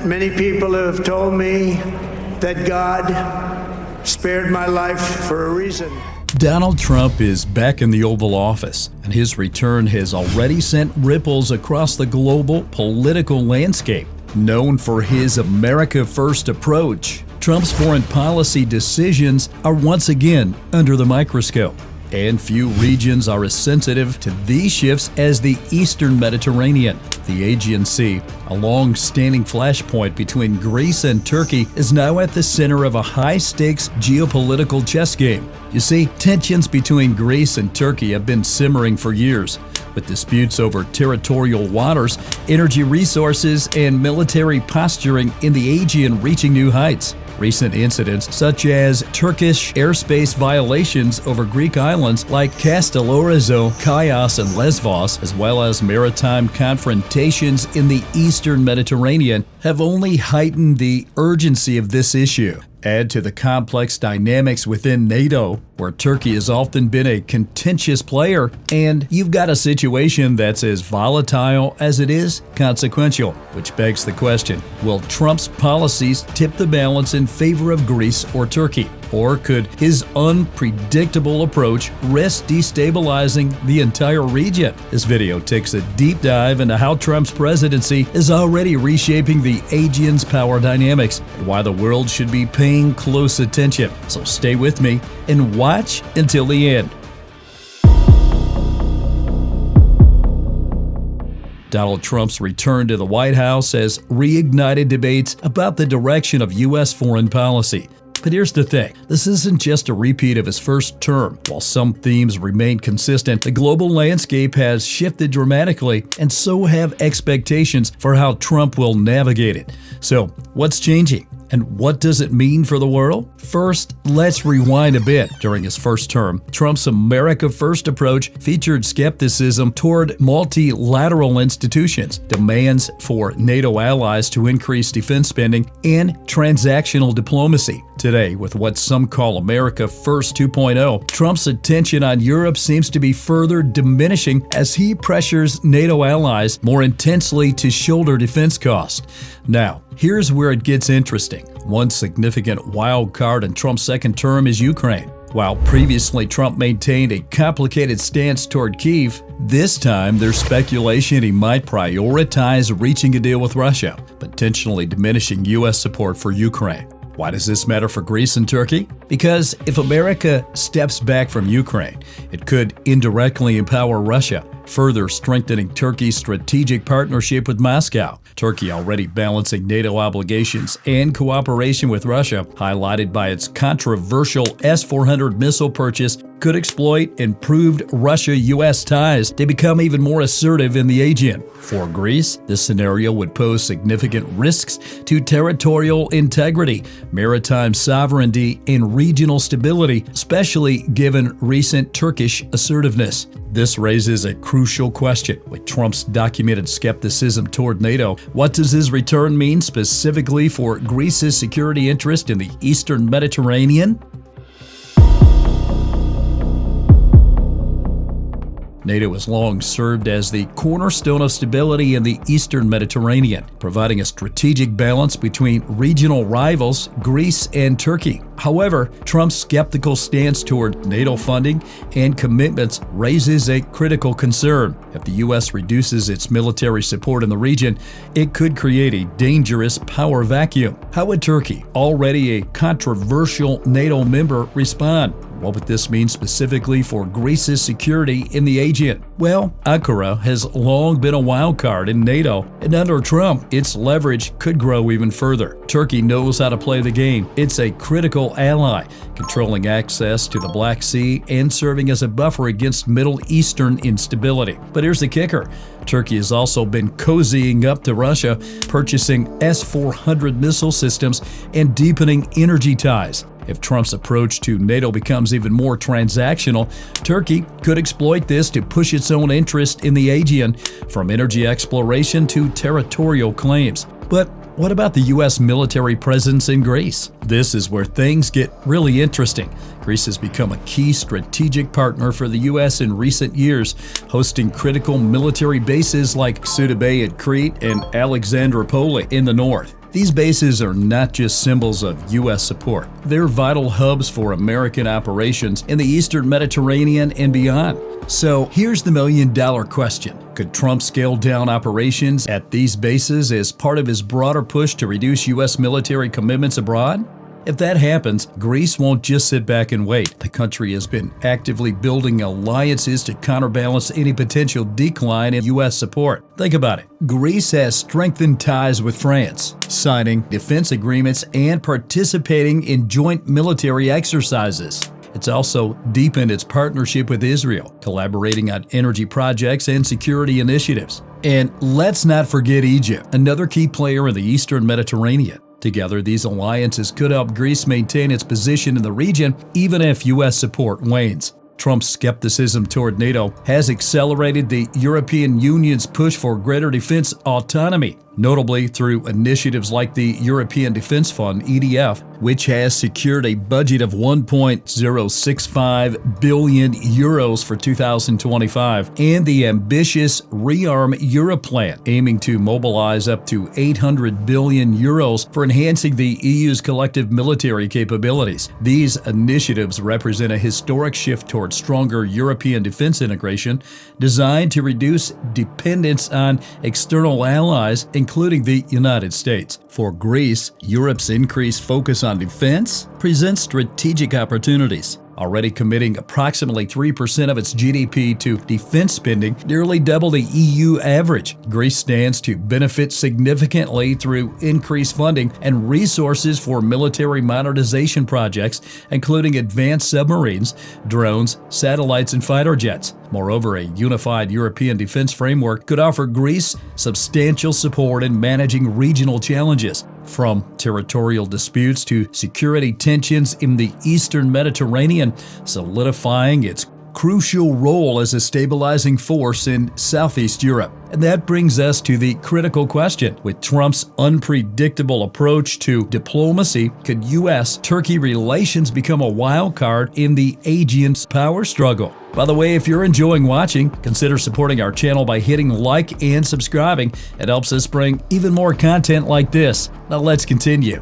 many people have told me that God spared my life for a reason. Donald Trump is back in the Oval Office, and his return has already sent ripples across the global political landscape. Known for his America First approach, Trump's foreign policy decisions are once again under the microscope. And few regions are as sensitive to these shifts as the Eastern Mediterranean. The Aegean Sea, a long-standing flashpoint between Greece and Turkey, is now at the center of a high-stakes geopolitical chess game. You see, tensions between Greece and Turkey have been simmering for years, with disputes over territorial waters, energy resources, and military posturing in the Aegean reaching new heights. Recent incidents, such as Turkish airspace violations over Greek islands like Castellorizo, Chios, and Lesvos, as well as maritime confrontations in the Eastern Mediterranean, have only heightened the urgency of this issue. Add to the complex dynamics within NATO, where Turkey has often been a contentious player, and you've got a situation that's as volatile as it is consequential, which begs the question, will Trump's policies tip the balance in favor of Greece or Turkey? Or could his unpredictable approach risk destabilizing the entire region? This video takes a deep dive into how Trump's presidency is already reshaping the Aegean's power dynamics and why the world should be paying close attention. So stay with me and watch until the end. Donald Trump's return to the White House has reignited debates about the direction of U.S. foreign policy. But here's the thing, this isn't just a repeat of his first term. While some themes remain consistent, the global landscape has shifted dramatically, and so have expectations for how Trump will navigate it. So, what's changing? And what does it mean for the world? First, let's rewind a bit. During his first term, Trump's America First approach featured skepticism toward multilateral institutions, demands for NATO allies to increase defense spending, and transactional diplomacy. Today, with what some call America First 2.0, Trump's attention on Europe seems to be further diminishing as he pressures NATO allies more intensely to shoulder defense costs. Now, here's where it gets interesting. One significant wild card in Trump's second term is Ukraine. While previously Trump maintained a complicated stance toward Kyiv, this time there's speculation he might prioritize reaching a deal with Russia, potentially diminishing U.S. support for Ukraine. Why does this matter for Greece and Turkey? Because if America steps back from Ukraine, it could indirectly empower Russia, further strengthening Turkey's strategic partnership with Moscow. Turkey already balancing NATO obligations and cooperation with Russia, highlighted by its controversial S-400 missile purchase, could exploit improved Russia-U.S. ties to become even more assertive in the Aegean. For Greece, this scenario would pose significant risks to territorial integrity, maritime sovereignty, and regional stability, especially given recent Turkish assertiveness. This raises a crucial question. With Trump's documented skepticism toward NATO, what does his return mean specifically for Greece's security interest in the Eastern Mediterranean? NATO has long served as the cornerstone of stability in the Eastern Mediterranean, providing a strategic balance between regional rivals, Greece and Turkey. However, Trump's skeptical stance toward NATO funding and commitments raises a critical concern. If the U.S. reduces its military support in the region, it could create a dangerous power vacuum. How would Turkey, already a controversial NATO member, respond? What would this mean specifically for Greece's security in the Aegean? Well, Ankara has long been a wild card in NATO, and under Trump, its leverage could grow even further. Turkey knows how to play the game. It's a critical ally, controlling access to the Black Sea and serving as a buffer against Middle Eastern instability. But here's the kicker. Turkey has also been cozying up to Russia, purchasing S-400 missile systems and deepening energy ties. If Trump's approach to NATO becomes even more transactional, Turkey could exploit this to push its own interest in the Aegean, from energy exploration to territorial claims. But what about the U.S. military presence in Greece? This is where things get really interesting. Greece has become a key strategic partner for the U.S. in recent years, hosting critical military bases like Souda Bay at Crete and Alexandroupoli in the north. These bases are not just symbols of U.S. support. They're vital hubs for American operations in the Eastern Mediterranean and beyond. So here's the million-dollar question. Could Trump scale down operations at these bases as part of his broader push to reduce U.S. military commitments abroad? If that happens, Greece won't just sit back and wait. The country has been actively building alliances to counterbalance any potential decline in U.S. support. Think about it. Greece has strengthened ties with France, signing defense agreements and participating in joint military exercises. It's also deepened its partnership with Israel, collaborating on energy projects and security initiatives. And let's not forget Egypt, another key player in the Eastern Mediterranean. Together, these alliances could help Greece maintain its position in the region even if U.S. support wanes. Trump's skepticism toward NATO has accelerated the European Union's push for greater defense autonomy, notably through initiatives like the European Defense Fund, EDF, which has secured a budget of 1.065 billion euros for 2025, and the ambitious ReArm Europe plan, aiming to mobilize up to 800 billion euros for enhancing the EU's collective military capabilities. These initiatives represent a historic shift toward stronger European defense integration, designed to reduce dependence on external allies, including the United States. For Greece, Europe's increased focus on defense presents strategic opportunities. Already committing approximately 3% of its GDP to defense spending, nearly double the EU average. Greece stands to benefit significantly through increased funding and resources for military modernization projects, including advanced submarines, drones, satellites, and fighter jets. Moreover, a unified European defense framework could offer Greece substantial support in managing regional challenges, from territorial disputes to security tensions in the Eastern Mediterranean, solidifying its crucial role as a stabilizing force in Southeast Europe. And that brings us to the critical question. With Trump's unpredictable approach to diplomacy, could U.S. Turkey relations become a wild card in the Aegean power struggle? By the way, if you're enjoying watching, consider supporting our channel by hitting like and subscribing. It helps us bring even more content like this. Now let's continue.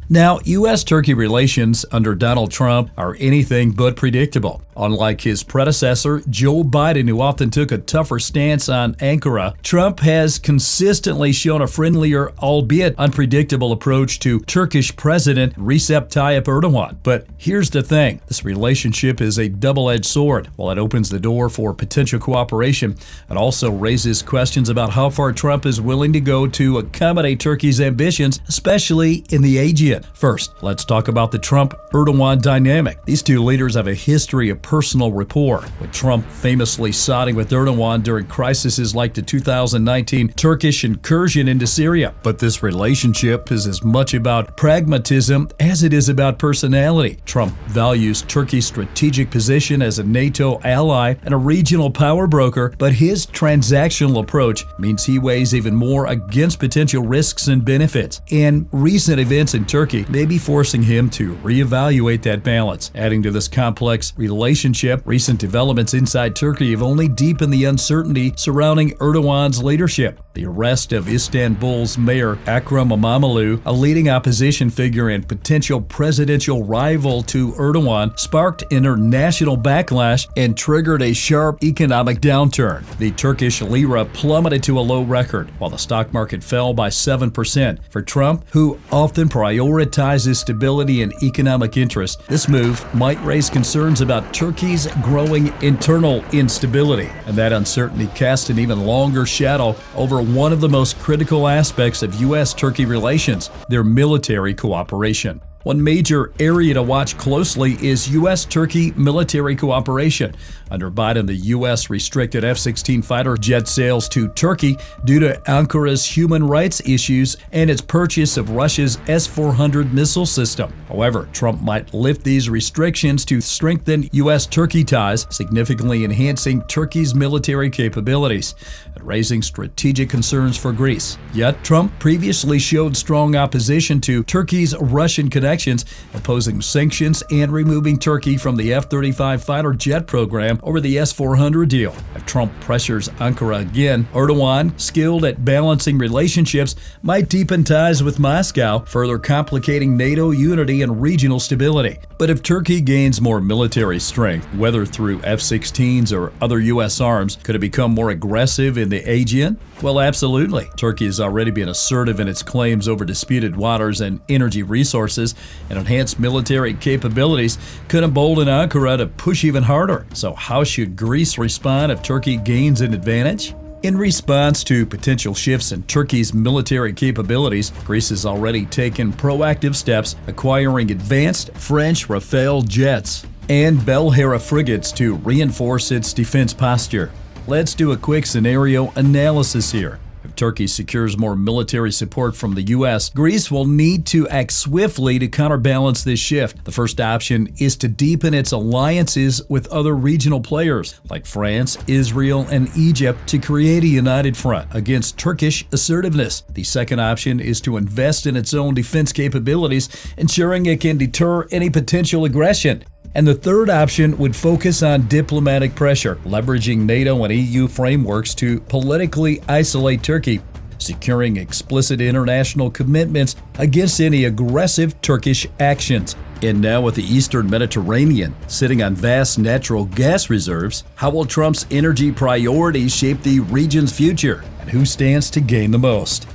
Now, U.S.-Turkey relations under Donald Trump are anything but predictable. Unlike his predecessor, Joe Biden, who often took a tougher stance on Ankara, Trump has consistently shown a friendlier, albeit unpredictable approach to Turkish President Recep Tayyip Erdoğan. But here's the thing. This relationship is a double-edged sword. While it opens the door for potential cooperation, it also raises questions about how far Trump is willing to go to accommodate Turkey's ambitions, especially in the Aegean. First, let's talk about the Trump-Erdoğan dynamic. These two leaders have a history of personal rapport, with Trump famously siding with Erdoğan during crises like the 2019 Turkish incursion into Syria. But this relationship is as much about pragmatism as it is about personality. Trump values Turkey's strategic position as a NATO ally and a regional power broker, but his transactional approach means he weighs even more against potential risks and benefits. And recent events in Turkey may be forcing him to reevaluate that balance. Adding to this complex relationship, recent developments inside Turkey have only deepened the uncertainty surrounding Erdoğan's leadership. The arrest of Istanbul's mayor Ekrem İmamoğlu, a leading opposition figure and potential presidential rival to Erdoğan, sparked international backlash and triggered a sharp economic downturn. The Turkish lira plummeted to a low record, while the stock market fell by 7%. For Trump, who often prioritizes stability and economic interest, this move might raise concerns about Turkey's growing internal instability, and that uncertainty casts an even longer shadow over one of the most critical aspects of U.S.-Turkey relations, their military cooperation. One major area to watch closely is U.S.-Turkey military cooperation. Under Biden, the U.S. restricted F-16 fighter jet sales to Turkey due to Ankara's human rights issues and its purchase of Russia's S-400 missile system. However, Trump might lift these restrictions to strengthen U.S.-Turkey ties, significantly enhancing Turkey's military capabilities and raising strategic concerns for Greece. Yet, Trump previously showed strong opposition to Turkey's Russian connection directions, opposing sanctions and removing Turkey from the F-35 fighter jet program over the S-400 deal. If Trump pressures Ankara again, Erdoğan, skilled at balancing relationships, might deepen ties with Moscow, further complicating NATO unity and regional stability. But if Turkey gains more military strength, whether through F-16s or other U.S. arms, could it become more aggressive in the Aegean? Well, absolutely. Turkey has already been assertive in its claims over disputed waters and energy resources, and enhanced military capabilities could embolden Ankara to push even harder. So how should Greece respond if Turkey gains an advantage? In response to potential shifts in Turkey's military capabilities, Greece has already taken proactive steps, acquiring advanced French Rafale jets and Belhera frigates to reinforce its defense posture. Let's do a quick scenario analysis here. If Turkey secures more military support from the U.S., Greece will need to act swiftly to counterbalance this shift. The first option is to deepen its alliances with other regional players like France, Israel, and Egypt to create a united front against Turkish assertiveness. The second option is to invest in its own defense capabilities, ensuring it can deter any potential aggression. And the third option would focus on diplomatic pressure, leveraging NATO and EU frameworks to politically isolate Turkey, securing explicit international commitments against any aggressive Turkish actions. And now with the Eastern Mediterranean sitting on vast natural gas reserves, how will Trump's energy priorities shape the region's future? And who stands to gain the most?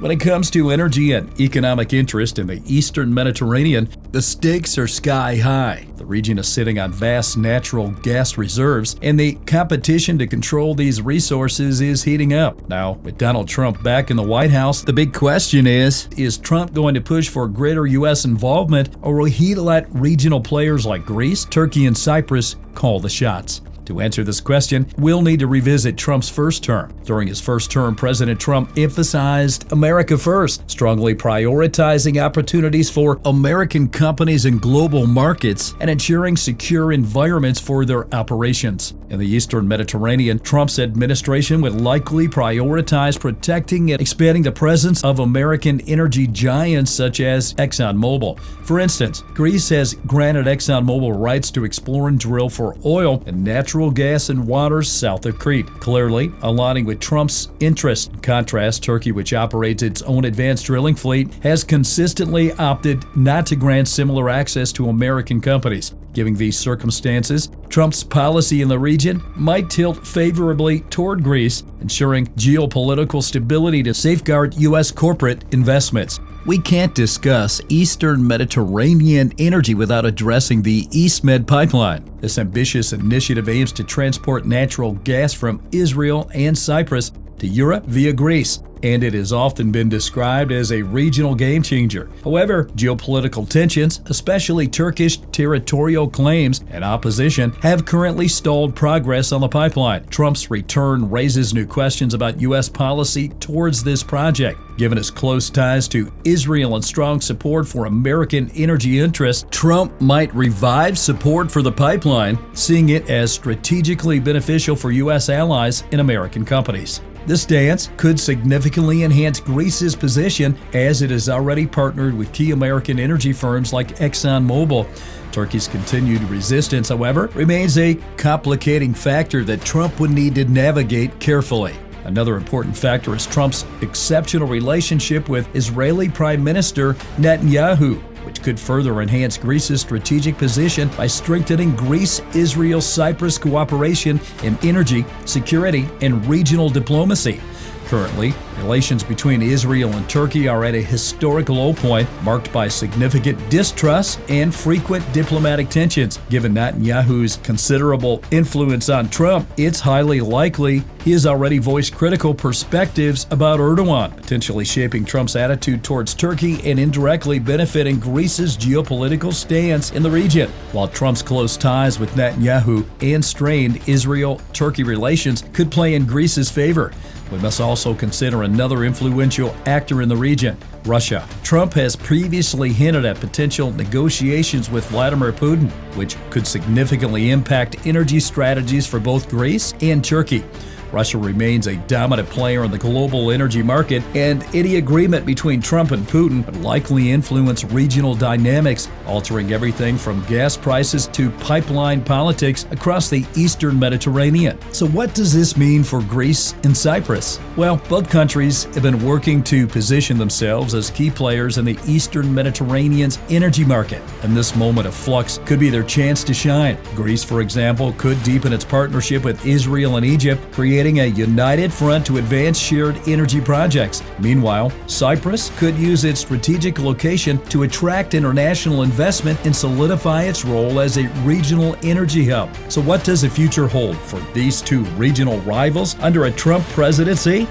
When it comes to energy and economic interest in the Eastern Mediterranean, the stakes are sky high. The region is sitting on vast natural gas reserves, and the competition to control these resources is heating up. Now, with Donald Trump back in the White House, the big question is Trump going to push for greater U.S. involvement, or will he let regional players like Greece, Turkey, and Cyprus call the shots? To answer this question, we'll need to revisit Trump's first term. During his first term, President Trump emphasized America first, strongly prioritizing opportunities for American companies in global markets and ensuring secure environments for their operations. In the Eastern Mediterranean, Trump's administration would likely prioritize protecting and expanding the presence of American energy giants such as ExxonMobil. For instance, Greece has granted ExxonMobil rights to explore and drill for oil and natural gas in waters south of Crete, clearly aligning with Trump's interest. In contrast, Turkey, which operates its own advanced drilling fleet, has consistently opted not to grant similar access to American companies. Given these circumstances, Trump's policy in the region might tilt favorably toward Greece, ensuring geopolitical stability to safeguard U.S. corporate investments. We can't discuss Eastern Mediterranean energy without addressing the EastMed Pipeline. This ambitious initiative aims to transport natural gas from Israel and Cyprus to Europe via Greece, and it has often been described as a regional game changer. However, geopolitical tensions, especially Turkish territorial claims and opposition, have currently stalled progress on the pipeline. Trump's return raises new questions about U.S. policy towards this project. Given his close ties to Israel and strong support for American energy interests, Trump might revive support for the pipeline, seeing it as strategically beneficial for U.S. allies and American companies. This stance could significantly enhance Greece's position, as it has already partnered with key American energy firms like ExxonMobil. Turkey's continued resistance, however, remains a complicating factor that Trump would need to navigate carefully. Another important factor is Trump's exceptional relationship with Israeli Prime Minister Netanyahu, which could further enhance Greece's strategic position by strengthening Greece-Israel-Cyprus cooperation in energy, security, and regional diplomacy. Currently, relations between Israel and Turkey are at a historical low point, marked by significant distrust and frequent diplomatic tensions. Given Netanyahu's considerable influence on Trump, it's highly likely he has already voiced critical perspectives about Erdoğan, potentially shaping Trump's attitude towards Turkey and indirectly benefiting Greece's geopolitical stance in the region. While Trump's close ties with Netanyahu and strained Israel-Turkey relations could play in Greece's favor, we must also consider another influential actor in the region, Russia. Trump has previously hinted at potential negotiations with Vladimir Putin, which could significantly impact energy strategies for both Greece and Turkey. Russia remains a dominant player in the global energy market, and any agreement between Trump and Putin would likely influence regional dynamics, altering everything from gas prices to pipeline politics across the eastern Mediterranean. So what does this mean for Greece and Cyprus? Well, both countries have been working to position themselves as key players in the eastern Mediterranean's energy market, and this moment of flux could be their chance to shine. Greece, for example, could deepen its partnership with Israel and Egypt, creating a united front to advance shared energy projects. Meanwhile, Cyprus could use its strategic location to attract international investment and solidify its role as a regional energy hub. So what does the future hold for these two regional rivals under a Trump presidency?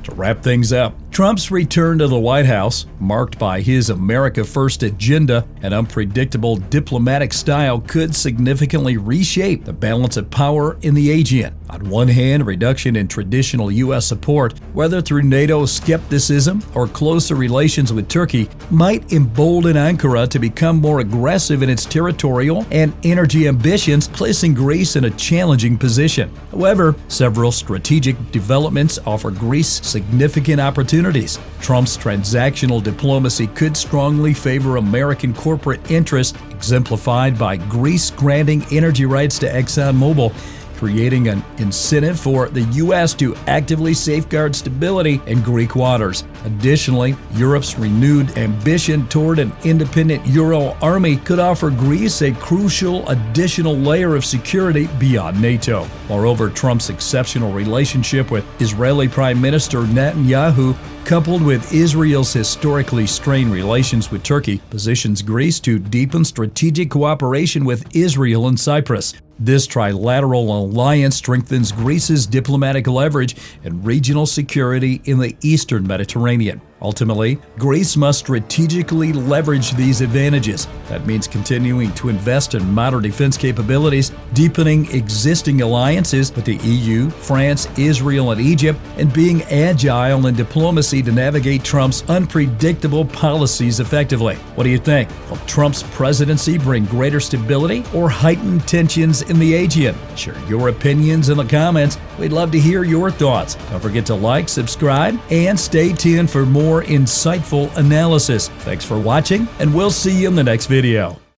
To wrap things up, Trump's return to the White House, marked by his America First agenda and unpredictable diplomatic style, could significantly reshape the balance of power in the Aegean. On one hand, a reduction in traditional U.S. support, whether through NATO skepticism or closer relations with Turkey, might embolden Ankara to become more aggressive in its territorial and energy ambitions, placing Greece in a challenging position. However, several strategic developments offer Greece significant opportunities. Trump's transactional diplomacy could strongly favor American corporate interests, exemplified by Greece granting energy rights to ExxonMobil, creating an incentive for the U.S. to actively safeguard stability in Greek waters. Additionally, Europe's renewed ambition toward an independent Euro army could offer Greece a crucial additional layer of security beyond NATO. Moreover, Trump's exceptional relationship with Israeli Prime Minister Netanyahu, coupled with Israel's historically strained relations with Turkey, positions Greece to deepen strategic cooperation with Israel and Cyprus. This trilateral alliance strengthens Greece's diplomatic leverage and regional security in the eastern Mediterranean. Ultimately, Greece must strategically leverage these advantages. That means continuing to invest in modern defense capabilities, deepening existing alliances with the EU, France, Israel, and Egypt, and being agile in diplomacy to navigate Trump's unpredictable policies effectively. What do you think? Will Trump's presidency bring greater stability or heightened tensions in the Aegean? Share your opinions in the comments. We'd love to hear your thoughts. Don't forget to like, subscribe, and stay tuned for more insightful analysis. Thanks for watching, and we'll see you in the next video.